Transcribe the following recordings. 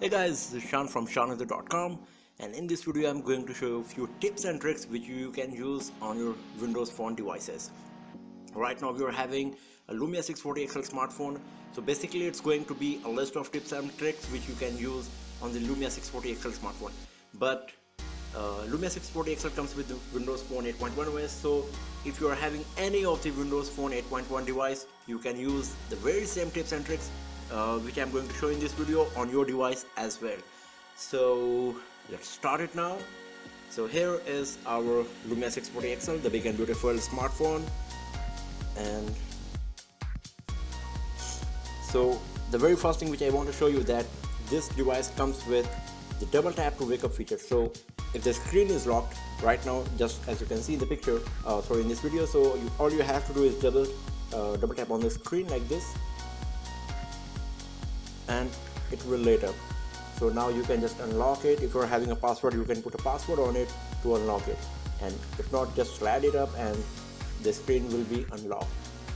Hey guys, this is Shan from shanither.com, and in this video I'm going to show you a few tips and tricks which you can use on your Windows Phone devices. Right now we are having a Lumia 640 XL smartphone, so basically it's going to be a list of tips and tricks which you can use on the Lumia 640 XL smartphone. But Lumia 640 XL comes with the Windows Phone 8.1 OS, so if you are having any of the Windows Phone 8.1 device, you can use the very same tips and tricks which I'm going to show in this video on your device as well. So let's start it now. So here is our Lumia 640 XL, the big and beautiful smartphone. And so the very first thing which I want to show you that this device comes with the double tap to wake up feature. So if the screen is locked right now, just as you can see in the picture, in this video, so all you have to do is double tap on the screen like this, and it will light up. So now you can just unlock it. If you're having a password, you can put a password on it to unlock it, and if not, just slide it up and the screen will be unlocked.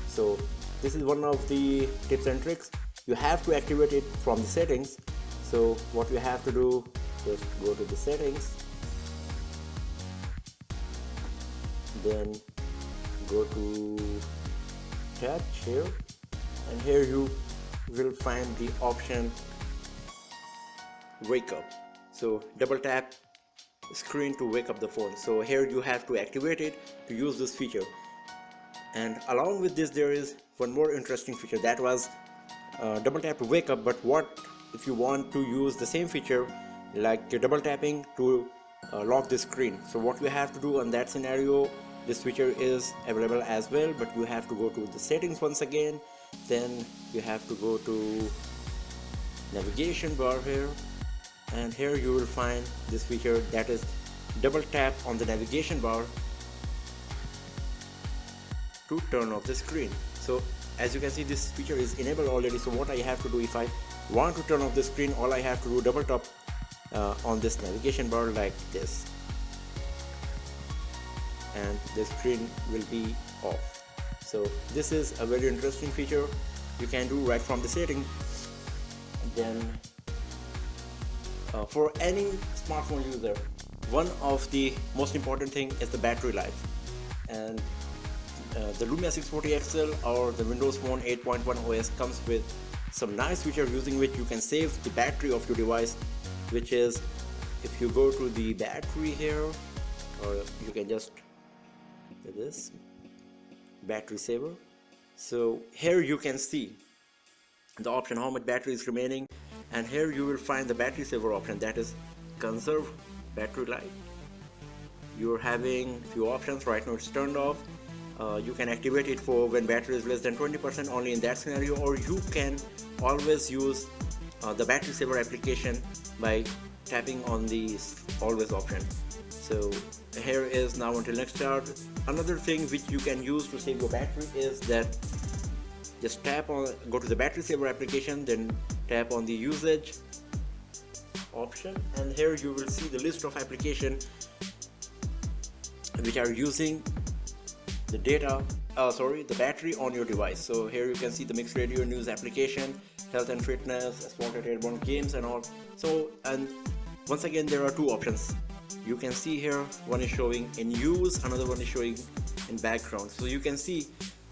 So this is one of the tips and tricks. You have to activate it from the settings. So what you have to do, just go to the settings, then go to touch here, and here you will find the option wake up. So double tap screen to wake up the phone. So here you have to activate it to use this feature. And along with this, there is one more interesting feature, that was double tap to wake up. But what if you want to use the same feature like double tapping to lock the screen? So what you have to do on that scenario, this feature is available as well, but you have to go to the settings once again, then you have to go to navigation bar here, and here you will find this feature, that is double tap on the navigation bar to turn off the screen. So as you can see, this feature is enabled already. So what I have to do, if I want to turn off the screen, all I have to do, double tap on this navigation bar like this, and the screen will be off. So this is a very interesting feature you can do right from the setting. Then for any smartphone user, one of the most important thing is the battery life, and the Lumia 640 XL or the Windows Phone 8.1 OS comes with some nice feature using which you can save the battery of your device, which is, if you go to the battery here, or you can just do this battery saver. So here you can see the option how much battery is remaining, and here you will find the battery saver option, that is conserve battery life. You're having few options. Right now it's turned off. You can activate it for when battery is less than 20%, only in that scenario, or you can always use the battery saver application by tapping on the always option. So here is now until next charge. Another thing which you can use to save your battery is that just go to the battery saver application, then tap on the usage option, and here you will see the list of applications which are using the the battery on your device. So here you can see the mixed radio, news application, health and fitness, asphalt airborne games and all. So, and once again there are two options. You can see here, one is showing in use, another one is showing in background. So you can see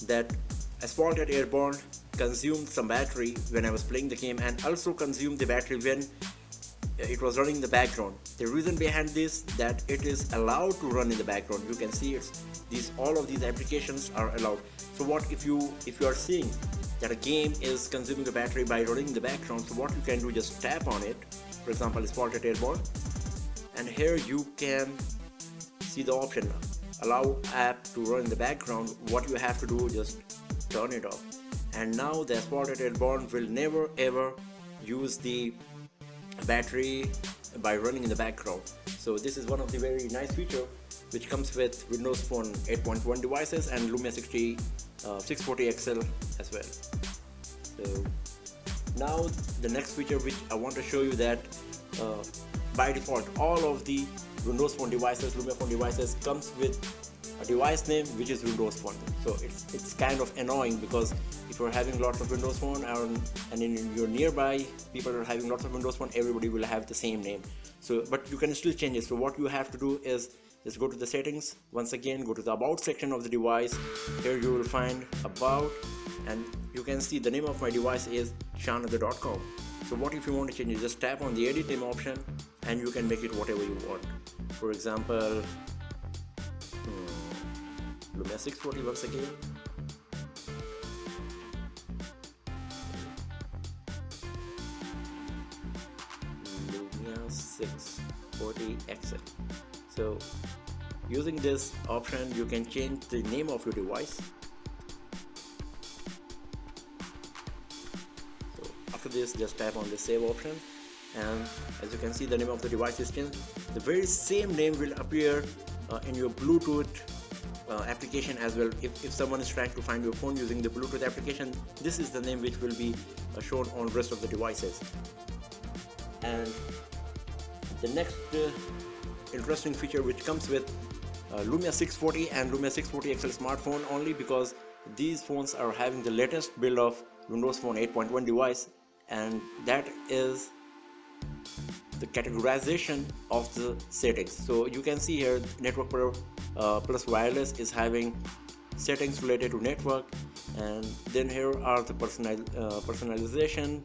that Asphalt Airborne consumed some battery when I was playing the game, and also consumed the battery when it was running in the background. The reason behind this, that it is allowed to run in the background. You can see all of these applications are allowed. So what if you are seeing that a game is consuming the battery by running in the background, so what you can do, just tap on it, for example Asphalt Airborne, and here you can see the option allow app to run in the background. What you have to do, just turn it off, and now the Asphalt Airborne will never ever use the battery by running in the background. So this is one of the very nice feature which comes with Windows Phone 8.1 devices and Lumia 640 XL as well. So now the next feature which I want to show you, that by default all of the Windows Phone devices, Lumia Phone devices comes with a device name which is Windows Phone. So it's kind of annoying, because if you're having lots of Windows Phone and in your nearby people are having lots of Windows Phone, everybody will have the same name. So but you can still change it. So what you have to do is just go to the settings. Once again, go to the about section of the device. Here you will find about, and you can see the name of my device is shanada.com. So what if you want to change it? Just tap on the edit name option and you can make it whatever you want. For example, Lumia 640 once again. Lumia 640 XL. So using this option, you can change the name of your device. So after this, just tap on the save option, and as you can see, the name of the device is changed. The very same name will appear in your Bluetooth application as well. If someone is trying to find your phone using the Bluetooth application, this is the name which will be shown on rest of the devices. And the next interesting feature which comes with Lumia 640 and Lumia 640 XL smartphone only, because these phones are having the latest build of Windows Phone 8.1 device, and that is the categorization of the settings. So you can see here network plus wireless is having settings related to network, and then here are the personalization,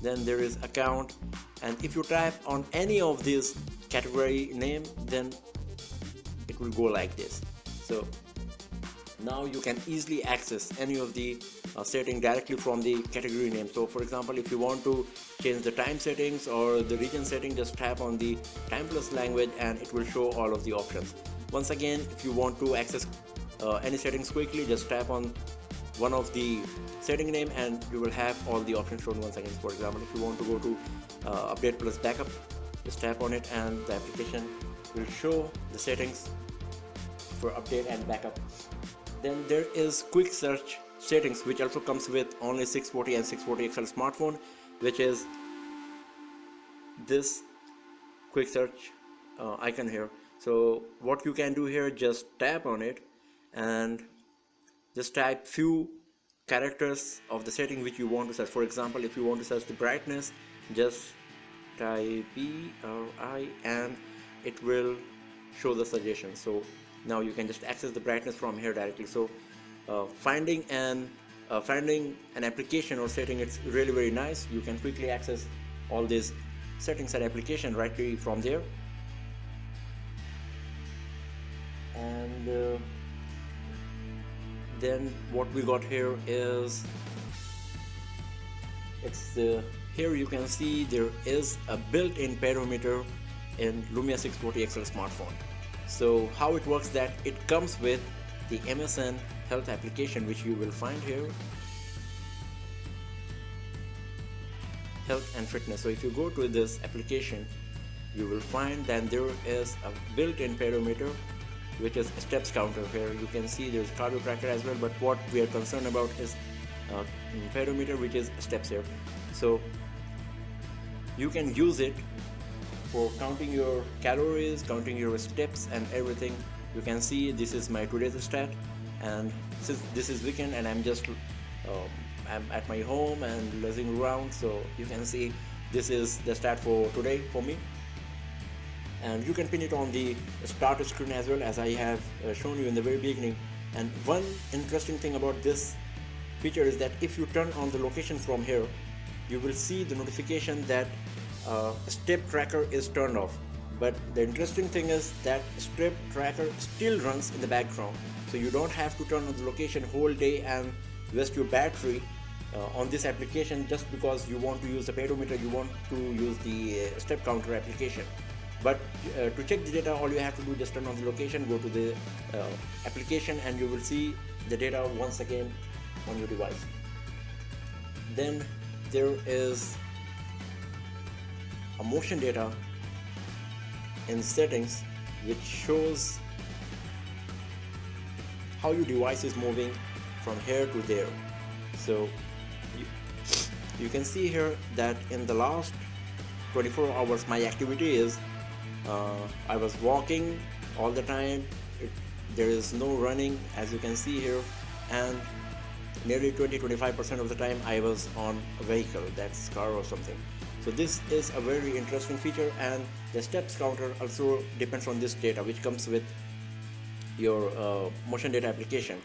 then there is account, and if you type on any of these category name, then it will go like this. So now you can easily access any of the setting directly from the category name. So for example, if you want to change the time settings or the region setting, just tap on the time plus language and it will show all of the options. Once again, if you want to access any settings quickly, just tap on one of the setting name and you will have all the options shown once again. For example, if you want to go to update plus backup, just tap on it and the application will show the settings for update and backup. Then there is quick search settings, which also comes with only 640 and 640 XL smartphone, which is this quick search icon here. So what you can do here, just tap on it and just type few characters of the setting which you want to search. For example, if you want to search the brightness, just type BRI and it will show the suggestion. So now you can just access the brightness from here directly. So finding an application or setting, it's really very nice. You can quickly access all these settings and application right from there. And then what we got here is here you can see there is a built-in pedometer in Lumia 640 XL smartphone. So how it works, that it comes with the MSN health application, which you will find here, health and fitness. So if you go to this application, you will find that there is a built-in pedometer, which is a steps counter. Here you can see there's cardio tracker as well, but what we are concerned about is pedometer, which is steps here. So you can use it for counting your calories, counting your steps and everything. You can see this is my today's stat, and since this is weekend and I'm at my home and lazing around, so you can see this is the stat for today for me. And you can pin it on the start screen as well, as I have shown you in the very beginning. And one interesting thing about this feature is that if you turn on the location from here, you will see the notification that step tracker is turned off. But the interesting thing is that step tracker still runs in the background, so you don't have to turn on the location whole day and waste your battery on this application just because you want to use the pedometer, you want to use the step counter application. But to check the data, all you have to do is just turn on the location, go to the application, and you will see the data once again on your device. Then there is a motion data in settings, which shows how your device is moving from here to there. So you can see here that in the last 24 hours my activity is I was walking all the time. there is no running, as you can see here, and nearly 20-25% of the time I was on a vehicle, that's car or something. So this is a very interesting feature, and the steps counter also depends on this data which comes with your motion data application.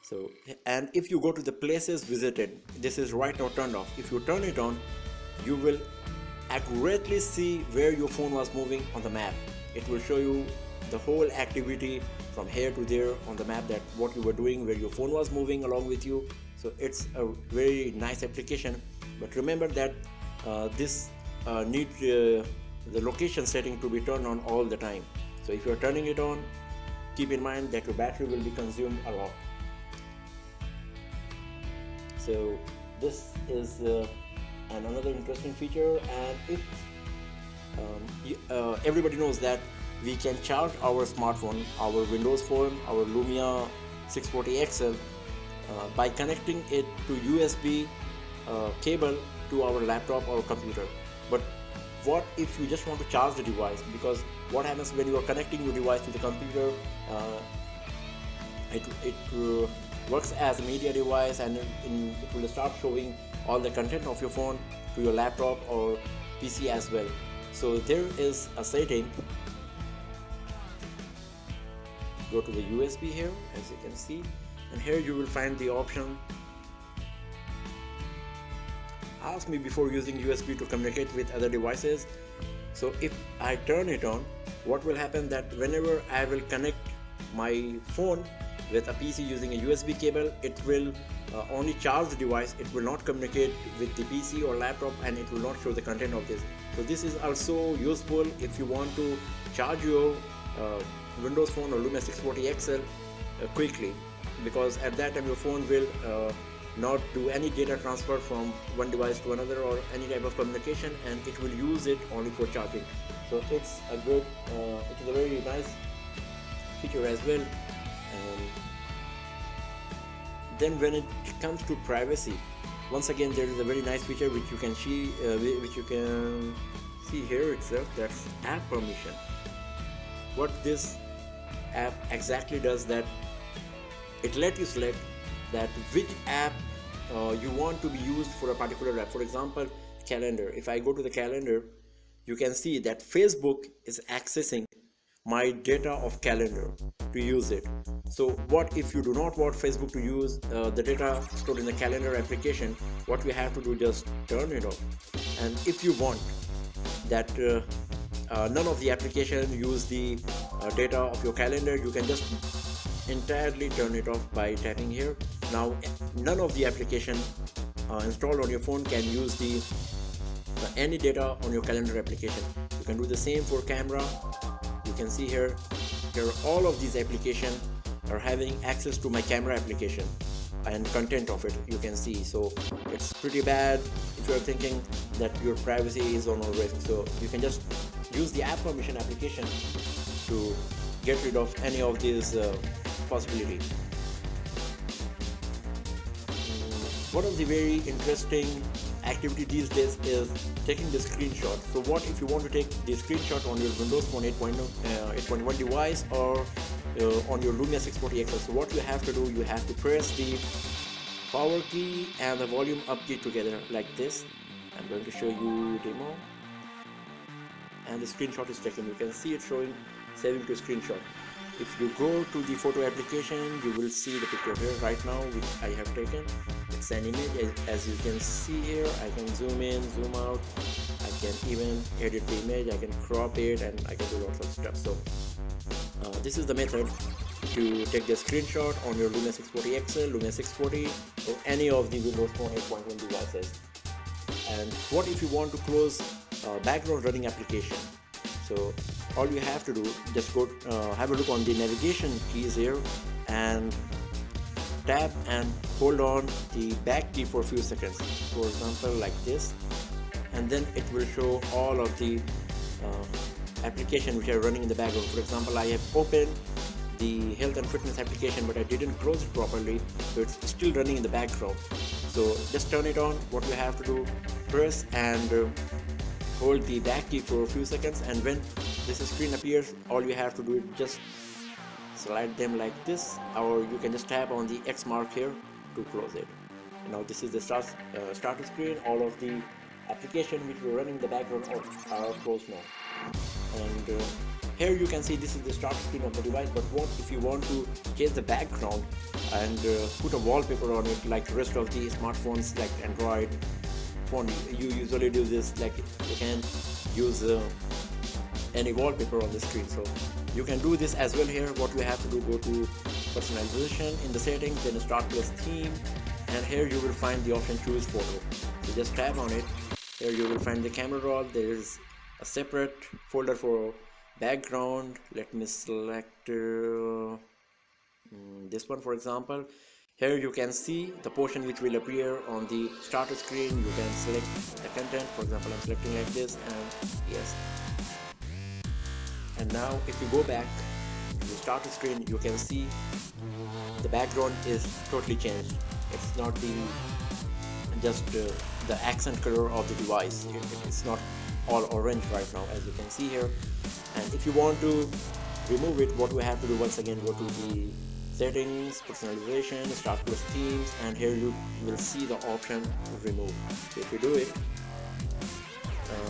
So, and if you go to the places visited, this is right now turned off. If you turn it on, you will accurately see where your phone was moving on the map. It will show you the whole activity from here to there on the map, that what you were doing, where your phone was moving along with you. So it's a very nice application. But remember that this needs the location setting to be turned on all the time. So if you're turning it on, keep in mind that your battery will be consumed a lot. So this is another interesting feature. And if everybody knows that we can charge our smartphone, our Windows phone, our Lumia 640 XL by connecting it to USB cable to our laptop or computer. But what if you just want to charge the device? Because what happens when you are connecting your device to the computer, it works as a media device, and it will start showing all the content of your phone to your laptop or PC as well. So there is a setting. Go to the USB here, as you can see, and here you will find the option ask me before using USB to communicate with other devices. So if I turn it on, what will happen that whenever I will connect my phone with a PC using a USB cable, it will only charge the device. It will not communicate with the PC or laptop, and it will not show the content of this. So this is also useful if you want to charge your Windows phone or Lumia 640 XL quickly, because at that time your phone will not do any data transfer from one device to another or any type of communication, and it will use it only for charging. So it's a good, it is a very nice feature as well. Then when it comes to privacy, once again there is a very nice feature which you can see, here itself. That's app permission. What this app exactly does, that it lets you select that which app you want to be used for a particular app. For example, calendar. If I go to the calendar, you can see that Facebook is accessing my data of calendar to use it. So what if you do not want Facebook to use the data stored in the calendar application? What we have to do, just turn it off. And if you want that none of the application use the data of your calendar, you can just entirely turn it off by tapping here. Now none of the application installed on your phone can use the any data on your calendar application. You can do the same for camera. You can see here all of these applications are having access to my camera application and content of it, you can see. So it's pretty bad if you're thinking that your privacy is on a risk. So you can just use the app permission application to get rid of any of these possibilities. One of the very interesting activity these days is taking the screenshot. So what if you want to take the screenshot on your Windows Phone 8.1 device or on your Lumia 640 XL? So what you have to do, you have to press the power key and the volume up key together like this. I'm going to show you demo, and the screenshot is taken. You can see it showing saving to screenshot. If you go to the photo application, you will see the picture here right now which I have taken. It's an image, as you can see here. I can zoom in, zoom out, I can even edit the image, I can crop it, and I can do lots of stuff. So this is the method to take the screenshot on your Lumia 640 XL, Lumia 640, or any of the Windows Phone 8.1 devices. And what if you want to close background running application? So all you have to do, just go have a look on the navigation keys here and tap and hold on the back key for a few seconds, for example like this, and then it will show all of the application which are running in the background. For example, I have opened the health and fitness application, but I didn't close it properly, so it's still running in the background. So just turn it on. What you have to do, press and hold the back key for a few seconds, and when this screen appears, all you have to do is just slide them like this, or you can just tap on the X mark here to close it. And now this is the starter screen. All of the application which we're running in the background are closed now. And here you can see this is the start screen of the device. But what if you want to change the background and put a wallpaper on it, like the rest of the smartphones like Android phone, you usually do this, like you can use any wallpaper on the screen. So you can do this as well here. What you have to do, go to personalization in the settings, then start plus theme, and here you will find the option choose photo. So just tap on it. Here you will find the camera roll. There is a separate folder for background. Let me select this one, for example. Here you can see the portion which will appear on the starter screen. You can select the content. For example, I'm selecting like this, and yes. And now if you go back to the starter screen, you can see the background is totally changed. It's not just the accent color of the device. It's not all orange right now, as you can see here. And if you want to remove it, what we have to do, once again, go to the settings, personalization, start plus themes, and here you will see the option remove. So if you do it,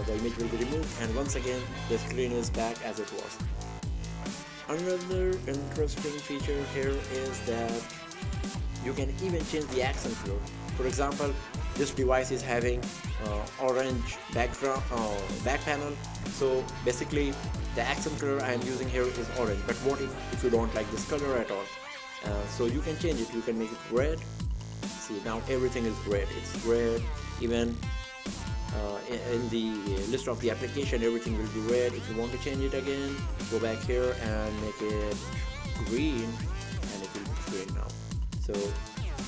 the image will be removed, and once again the screen is back as it was. Another interesting feature here is that you can even change the accent color. For example, this device is having orange background back panel, so basically the accent color I am using here is orange. But what if you don't like this color at all? So you can change it. You can make it red. See, now everything is red. It's red. Even in the list of the application, everything will be red. If you want to change it again, go back here and make it green, and it will be green now. So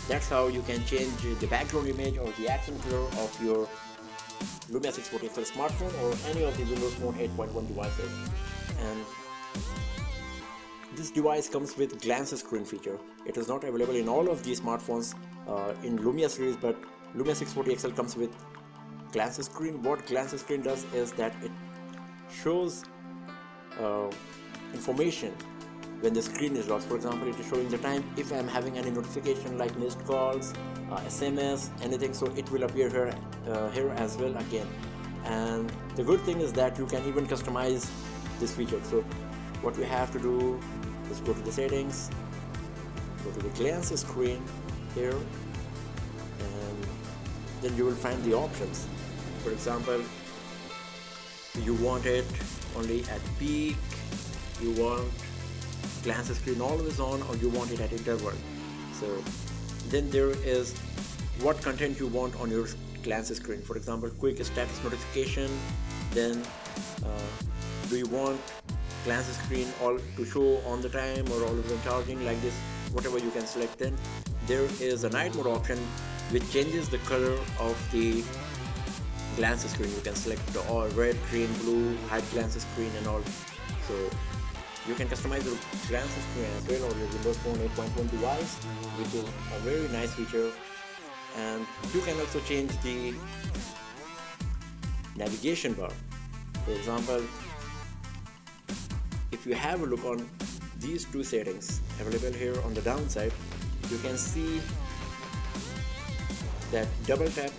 that's how you can change the background image or the accent color of your Lumia 640 XL smartphone or any of the Windows Phone 8.1 devices. And this device comes with glance screen feature. It is not available in all of these smartphones in Lumia series, but Lumia 640 XL comes with glance screen. What glance screen does is that it shows information when the screen is locked. For example, it is showing the time. If I am having any notification like missed calls, SMS, anything, so it will appear here as well again. And the good thing is that you can even customize this feature. So what we have to do is go to the settings, go to the glance screen here, and then you will find the options. For example, you want it only at peak, you want glance screen always on, or you want it at interval. So then there is what content you want on your glance screen. For example, quick status notification. Then do you want glance screen all to show on the time or always when charging, like this, whatever you can select. Then there is a night mode option which changes the color of the glance screen. You can select the all red, green, blue, hide glance screen and all. So you can customize the glance screen as well on your Windows Phone 8.1 device, which is a very nice feature. And you can also change the navigation bar. For example, if you have a look on these two settings available here on the downside, you can see that double tap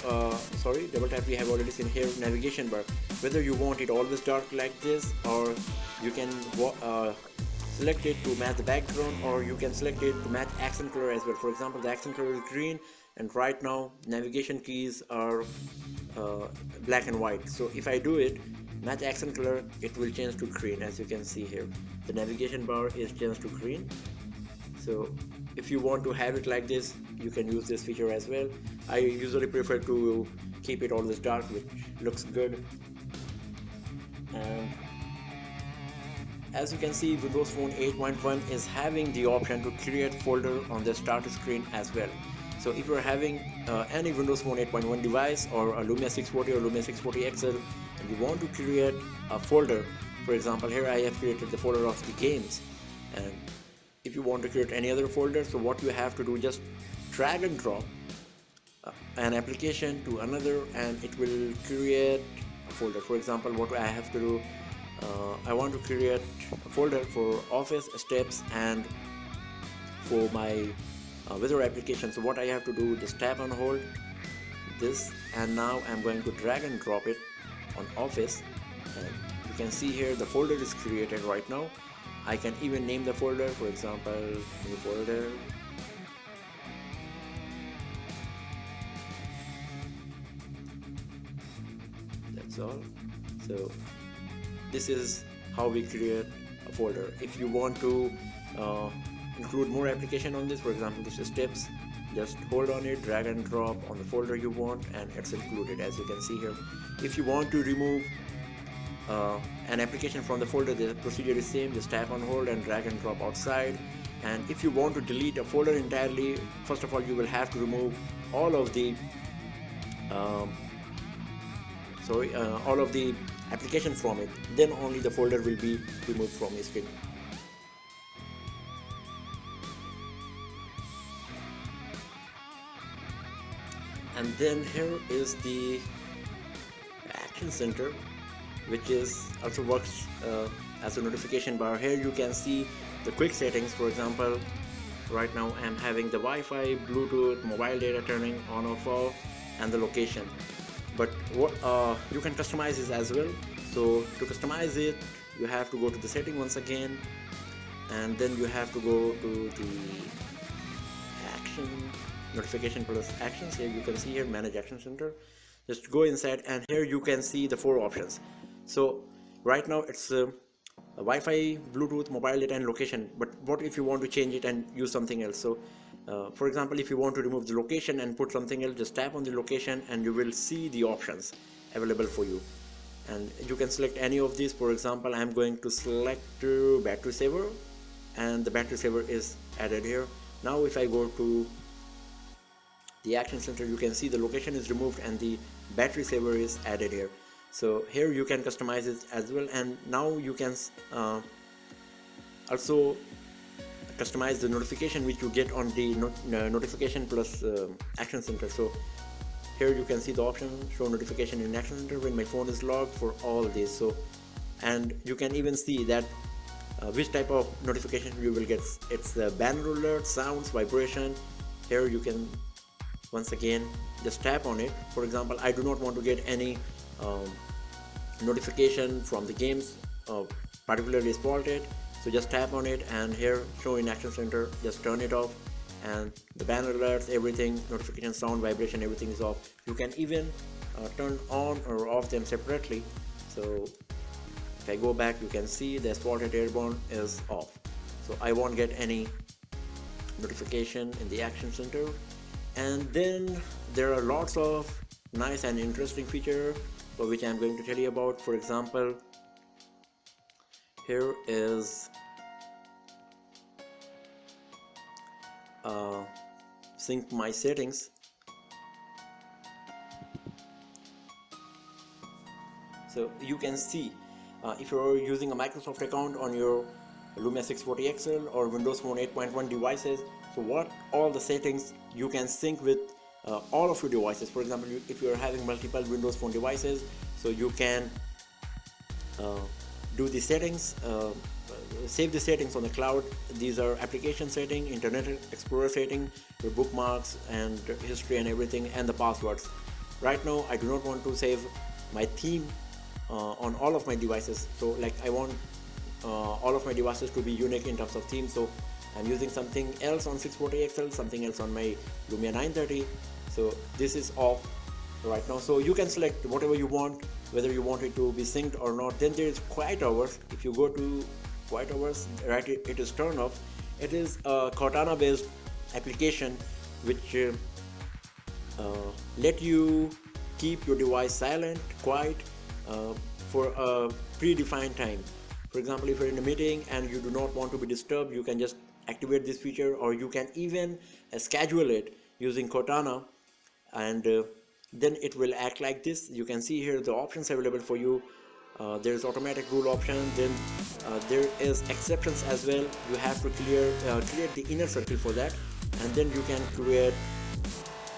we have already seen here, navigation bar. Whether you want it always dark like this, or you can select it to match the background, or you can select it to match accent color as well. For example, the accent color is green, and right now navigation keys are black and white. So if I do it match accent color, it will change to green. As you can see here, the navigation bar is changed to green. So if you want to have it like this, you can use this feature as well. I usually prefer to keep it always dark, which looks good. And as you can see, Windows Phone 8.1 is having the option to create folder on the starter screen as well. So if you're having any Windows Phone 8.1 device or a Lumia 640 or Lumia 640 XL, and you want to create a folder, for example, here I have created the folder of the games, and if you want to create any other folder, so what you have to do, just drag and drop an application to another and it will create a folder. For example, what I have to do, I want to create a folder for office, steps, and for my weather application. So what I have to do, just tap and hold this, and now I'm going to drag and drop it on office, and you can see here the folder is created right now. I can even name the folder, for example, new folder. That's all. So this is how we create a folder. If you want to uh, include more application on this, for example, this is steps, just hold on it, drag and drop on the folder you want, and it's included, as you can see here. If you want to remove an application from the folder, the procedure is same, just tap on hold and drag and drop outside. And if you want to delete a folder entirely, first of all you will have to remove all of the um, all of the application from it, then only the folder will be removed from your screen. And then here is the action center, which is also works as a notification bar. Here you can see the quick settings. For example, right now I'm having the Wi-Fi, Bluetooth, mobile data turning on or off, and the location. But what you can customize this as well. So to customize it, you have to go to the setting once again, and then you have to go to the action notification plus actions. Here you can see here manage action center. Just go inside, and here you can see the 4 options. So right now it's Wi-Fi, Bluetooth, mobile data, and location. But what if you want to change it and use something else? So for example, if you want to remove the location and put something else, just tap on the location and you will see the options available for you, and you can select any of these. For example, I'm going to select battery saver, and the battery saver is added here. Now if I go to the action center, you can see the location is removed and the battery saver is added here. So here you can customize it as well, and now you can also customize the notification which you get on the notification plus action center. So here you can see the option show notification in action center when my phone is logged for all this. So, and you can even see that which type of notification you will get. It's the banner alert, sounds, vibration. Here you can once again just tap on it. For example, I do not want to get any notification from the games particularly spotted, so just tap on it, and here show in action center, just turn it off, and the banner alerts, everything, notification, sound, vibration, everything is off. You can even turn on or off them separately. So if I go back, you can see the spotted airborne is off, so I won't get any notification in the action center. And then there are lots of nice and interesting features for which I'm going to tell you about. For example, here is sync my settings. So you can see if you're using a Microsoft account on your Lumia 640 XL or Windows Phone 8.1 devices, so what all the settings you can sync with all of your devices. For example, if you're having multiple Windows Phone devices, so you can do the settings, save the settings on the cloud. These are application setting, Internet Explorer setting, your bookmarks and history and everything, and the passwords. Right now I do not want to save my theme on all of my devices, so like I want all of my devices to be unique in terms of theme. So I'm using something else on 640 XL, something else on my Lumia 930. So this is off right now. So you can select whatever you want, whether you want it to be synced or not. Then there is quiet hours. If you go to quiet hours, right, it is turned off. It is a Cortana based application which let you keep your device silent, quiet for a predefined time. For example, if you're in a meeting and you do not want to be disturbed, you can just activate this feature, or you can even schedule it using Cortana, and then it will act like this. You can see here the options available for you. There is automatic rule option, then there is exceptions as well. You have to create the inner circle for that, and then you can create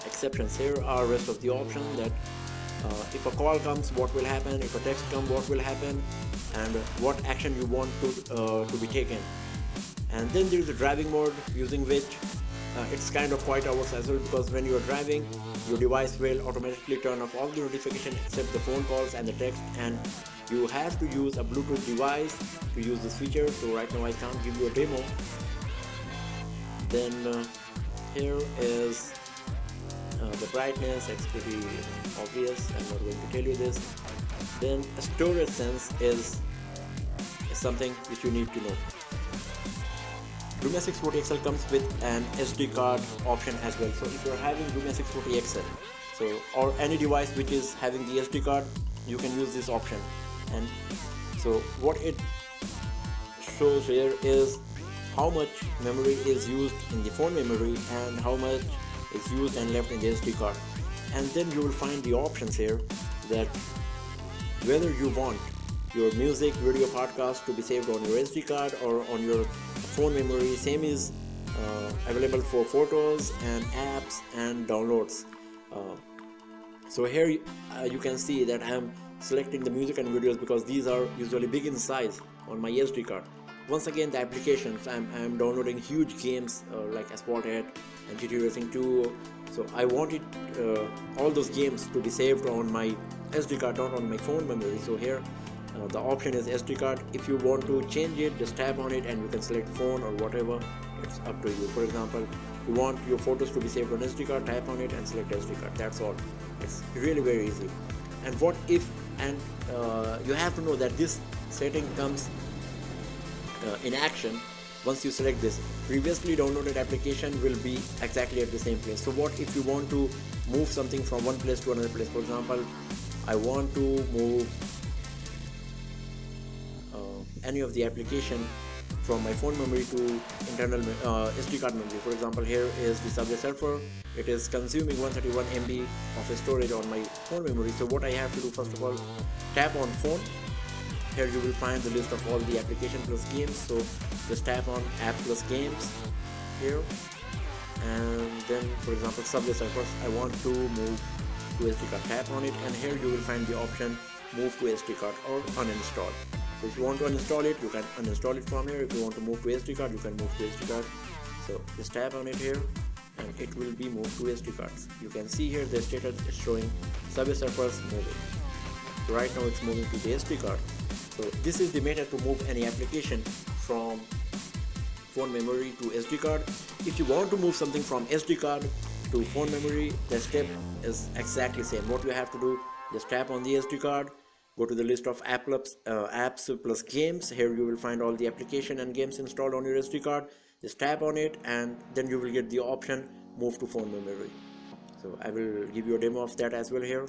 exceptions. Here are rest of the options that If a call comes, what will happen? If a text comes, what will happen? And what action you want to be taken. And then there is a driving mode, using which it's kind of quite hours as well, because when you are driving, your device will automatically turn off all the notifications except the phone calls and the text, and you have to use a Bluetooth device to use this feature. So right now I can't give you a demo. Then here is the brightness. It's pretty obvious, I'm not going to tell you this. Then storage sense is something which you need to know. Lumia 640 XL comes with an SD card option as well. So if you're having Lumia 640 XL, or any device which is having the SD card, you can use this option. And so what it shows here is how much memory is used in the phone memory and how much is used and left in the SD card. And then you will find the options here that whether you want your music, video, podcast to be saved on your SD card or on your phone memory. Same is available for photos and apps and downloads. So here you can see that I am selecting the music and videos because these are usually big in size on my SD card. Once again, the applications, I'm downloading huge games like Asphalt 8 and GT Racing 2. So I wanted all those games to be saved on my SD card, not on my phone memory. So here the option is SD card. If you want to change it, just tap on it and you can select phone or whatever. It's up to you. For example, you want your photos to be saved on SD card, tap on it and select SD card. That's all. It's really very easy. And what if, and you have to know that this setting comes in action once you select this. Previously downloaded application will be exactly at the same place. So what if you want to move something from one place to another place? For example, I want to move any of the application from my phone memory to internal SD card memory. For example, here is the Subway Surfer. It is consuming 131 MB of storage on my phone memory. So what I have to do, first of all, tap on phone. Here you will find the list of all the application plus games. So just tap on app plus games here, and then for example Subway Surfers, I want to move to SD card. Tap on it and here you will find the option move to SD card or uninstall. So if you want to uninstall it, you can uninstall it from here. If you want to move to SD card, you can move to SD card. So just tap on it here and it will be moved to SD cards. You can see here the status is showing Subway Surfers moving. So right now it's moving to the SD card. So this is the method to move any application from phone memory to SD card. If you want to move something from SD card to phone memory, the step is exactly same. What you have to do, just tap on the SD card, go to the list of apps plus games. Here you will find all the application and games installed on your SD card. Just tap on it and then you will get the option move to phone memory. So I will give you a demo of that as well here.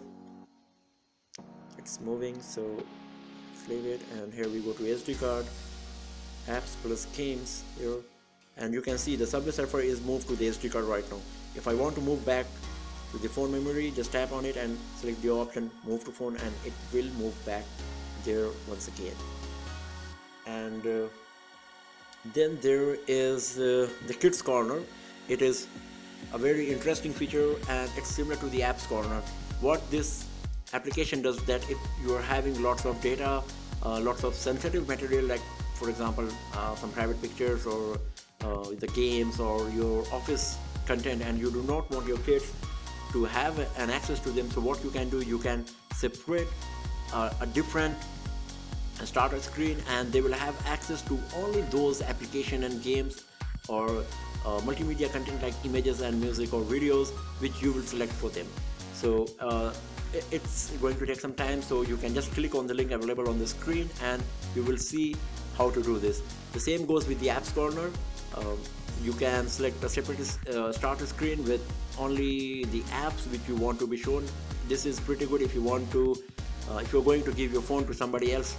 It's moving, so leave it, and here we go to SD card, apps plus games here, and you can see the Subway Surfer is moved to the SD card right now. If I want to move back to the phone memory, just tap on it and select the option move to phone and it will move back there once again. And then there is the Kids Corner. It is a very interesting feature and it's similar to the Apps Corner. What this application does that if you are having lots of data, lots of sensitive material, like for example some private pictures or the games or your office content, and you do not want your kids to have an access to them, so what you can do, you can separate a different starter screen and they will have access to only those application and games or multimedia content like images and music or videos which you will select for them. So it's going to take some time, so you can just click on the link available on the screen and you will see how to do this. The same goes with the Apps Corner. You can select a separate starter screen with only the apps which you want to be shown. This is pretty good if you want to if you're going to give your phone to somebody else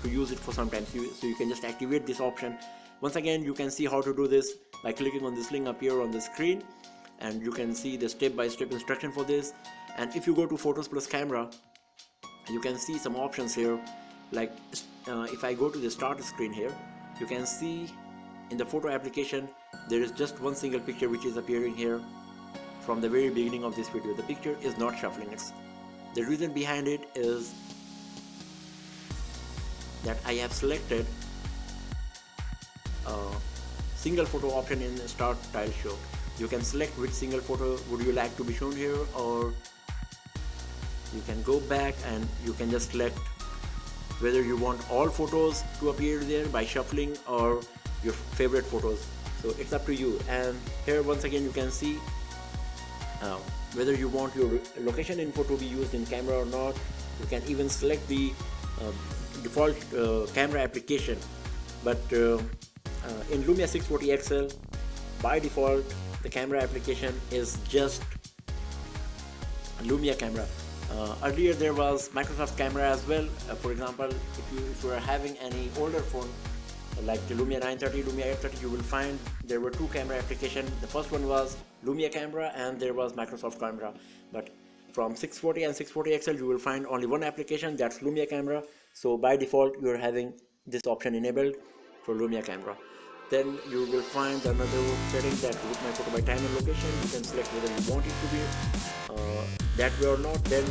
to use it for some time, so you can just activate this option. Once again, you can see how to do this by clicking on this link up here on the screen, and you can see the step-by-step instruction for this. And if you go to Photos plus Camera, you can see some options here, like if I go to the starter screen here, you can see in the photo application there is just one single picture which is appearing here from the very beginning of this video. The picture is not shuffling, The reason behind it is that I have selected a single photo option in Start Tile Show. You can select which single photo would you like to be shown here, or you can go back and you can just select whether you want all photos to appear there by shuffling or your favorite photos. So it's up to you. And here once again you can see whether you want your location info to be used in camera or not. You can even select the default camera application, but in Lumia 640 XL by default the camera application is just Lumia camera. Earlier there was Microsoft camera as well. For example, if you are having any older phone like the Lumia 930, Lumia 830, you will find there were two camera applications. The first one was Lumia camera and there was Microsoft camera. But from 640 and 640 XL you will find only one application, that's Lumia camera. So by default you are having this option enabled for Lumia camera. Then you will find another setting that with my photo by time and location. You can select whether you want it to be that way or not. Then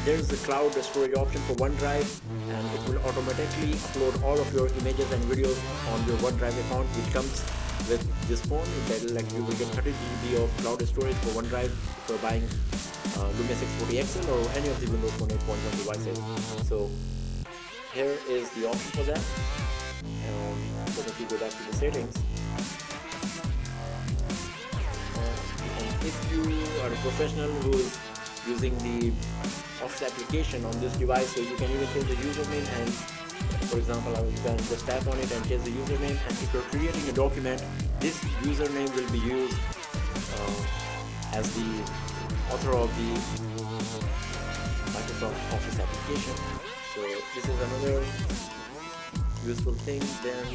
there is the cloud storage option for OneDrive, and it will automatically upload all of your images and videos on your OneDrive account, which comes with this phone. Like you will get 30 GB of cloud storage for OneDrive for buying Lumia 640 XL or any of the Windows Phone 8.1 devices. So here is the option for that. So if you go back to the settings, and if you are a professional who is using the Office application on this device, so you can even change the username, and for example you can just tap on it and change the username, and if you're creating a document, this username will be used as the author of the Microsoft Office application. So this is another useful thing. Then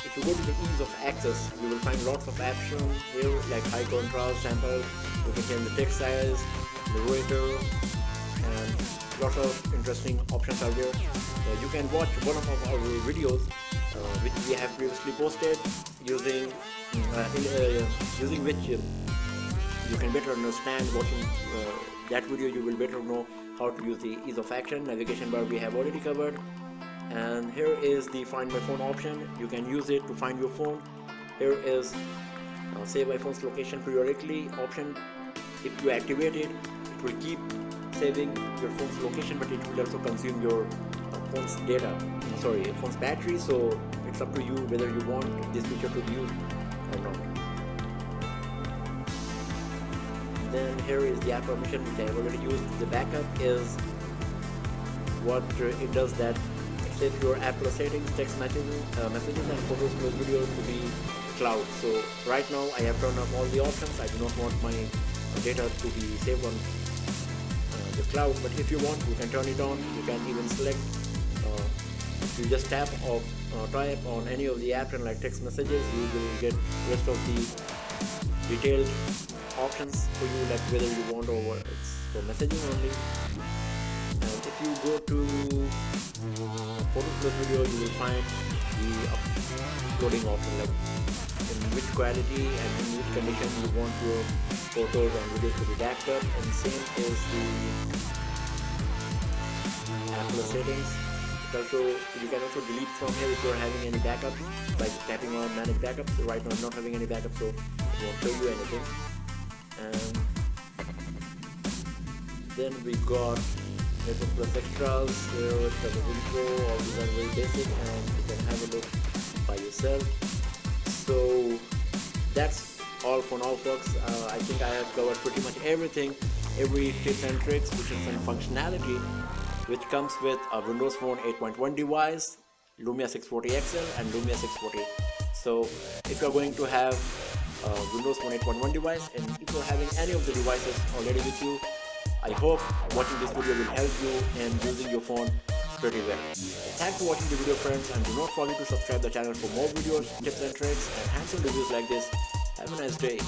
if you go to the ease of access, you will find lots of options here like high contrast, sample, you can change the text size, narrator, and lots of interesting options are there. You can watch one of our videos which we have previously posted using which you can better understand. Watching that video you will better know how to use the ease of action. Navigation bar we have already covered, and here is the find my phone option. You can use it to find your phone. Here is save my phone's location periodically option. If you activate it, it will keep saving your phone's location, but it will also consume your phone's phone's battery. So it's up to you whether you want this feature to be used or not. Then here is the app permission which I have already used. The backup is what it does, that it saves your app settings, text messages and photos plus videos to be cloud. So right now I have turned off all the options. I do not want my data to be saved on the cloud, but if you want you can turn it on. You can even select, if you just tap on any of the apps and like text messages, you will get rest of the detailed options for you, like whether you want or it's for messaging only. And if you go to photo plus video, you will find the uploading option, like in which quality and in which condition you want your photos and videos to be backed up. And same is the Apple settings. You can also delete from here if you are having any backups by tapping on manage backups. So right now I'm not having any backups, so it won't show you anything. And then we got network plus extras. Here it's the intro, all these are very basic and you can have a look by yourself. So that's all for now, folks. I think I have covered pretty much everything, every tips and tricks, which is some functionality which comes with a Windows Phone 8.1 device, Lumia 640 XL and Lumia 640. So if you're going to have a Windows Phone 8.1 device, and if you're having any of the devices already with you, I hope watching this video will help you in using your phone pretty well. Thanks for watching the video, friends, and do not forget to subscribe the channel for more videos, tips and tricks, and hands-on reviews like this. Have a nice day.